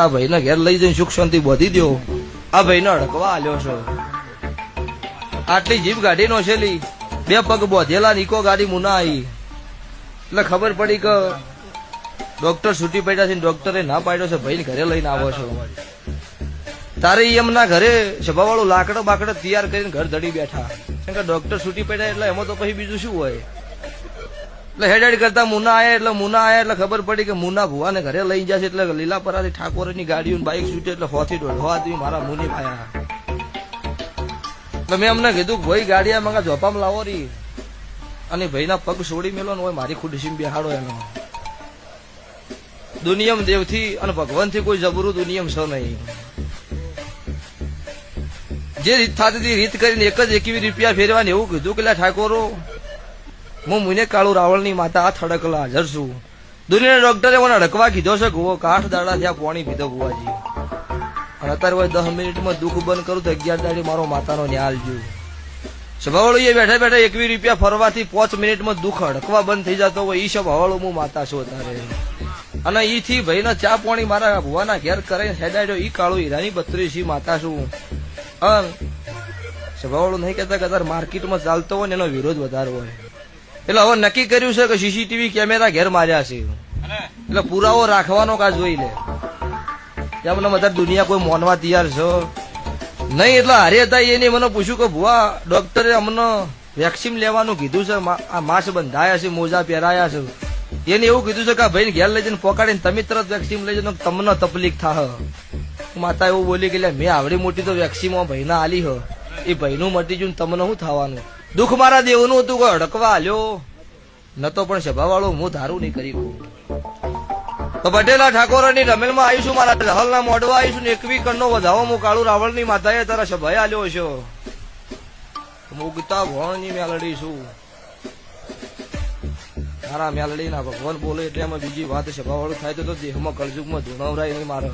આ ભાઈને ઘેર લઈ જઈને સુખ શાંતિ બોધી દો. આ ભાઈને અડકવા આલ્યો છો. આટલી જીપ ગાડી નો છેલી બે પગ બોધેલા નીકો ગાડી મુના આવી એટલે ખબર પડી કે ડોક્ટર છૂટી પડ્યા છે. ડોક્ટરે ના પાડ્યો છે ભાઈ ઘરે લઈને આવો છો. તારે એમના ઘરે સભાવાળું લાકડો બાકડો તૈયાર કરીને ઘર ધડી બેઠા કેમ કે ડોક્ટર છૂટી પડ્યા એટલે એમાં તો પછી બીજું શું હોય. એટલે હેડ કરતા મુના આયા એટલે ખબર પડી કે મુના ભુવાને ઘરે લઈ જશે. એટલે લીલાપરાથી ઠાકોરની ગાડીઓ બાઇક છૂટે એટલે 100 થી 1.5 આદમી મારા મુની આયા. એટલે મેં અમને કીધું ભાઈ ગાડી આ મંગા ઝોપામાં લાવો રી અને ભાઈના પગ છોડી મેલો ને હોય મારી ખુરશી બેહાડો એનો. દુનિયમ દેવથી અને ભગવાનથી કોઈ જબરું દુનિયમ છે નહીં. જે રીત થતી રીત કરીને એક જ 21 રૂપિયા ફેરવાની એવું કીધું કે ઠાકોરો હું મુને કાળુ રાવળની માતા આ થડકલા હાજર છું. દુનિયાના ડોક્ટરે મને અડકવા કીધો છે ગોવો 8 દાડા ત્યાં પાણી પીધો બુવાજી અને અત્યારે હોય 10 મિનિટમાં દુઃખ બંધ કરું તો 11 દાડી મારો માતાનો ન્યાલ જોયું. સભાવાળું એ બેઠા બેઠા 21 રૂપિયા ફરવાથી 5 મિનિટમાં દુઃખ અડકવા બંધ થઈ જતો હોય. ઈ સભાવાળું હું માતા છું અત્યારે અને ઈ થી ભાઈનો ચા પાણી મારા ભુવાના ઘેર કરે હેડાડ્યો. ઈ કાળુ હીરાની 32 માતા છું. સભાવાળું નહીં કહેતા કે માર્કેટમાં ચાલતો હોય ને એનો વિરોધ વધારે હોય. એટલે હવે નક્કી કર્યું છે કે સીસીટીવી કેમેરા ઘેર માર્યા છે એટલે પુરાવો રાખવાનો કા જોઈ લે. મને બધા દુનિયા કોઈ માનવા તૈયાર છે નહીં. એટલે હારે હતા એને મને પૂછ્યું કે ભુવા ડોક્ટરે અમને વેક્સિન લેવાનું કીધું છે. આ માસ્ક બંધાયા છે, મોજા પહેરાયા છે. એને એવું કીધું છે કે આ ભાઈને ઘેર લઈ જઈને પકડીને તમે તરત વેક્સિન લઈ જઈને તમને તકલીફ થાય. માતા એવું બોલી કે મેં આવડી મોટી તો વેક્સિન ભાઈના આલી હ એ ભાઈનું મટી જયું તમને શું થવાનું. દુઃખ મારા દેવનું હતું કે અડકવા આલ્યો નતો પણ સભાવાળો હું ધારું નહીં કરી. તો પટેલા ઠાકોરની રમેલમાં આવીશું મારા રહલના મોઢવા આવીશું ને 21 કણનો વધાવો હું કાળુ રાવળની માતાએ તારા સભાએ આલ્યો છો. મુગતા ભણની મેલડી છું તારા મેલડી ના ભગવાન બોલે એટલે એમાં બીજી વાત સભાવાળું થાય તો દેહમાં કળજુગમાં ધૂણવરાય નહીં મારે.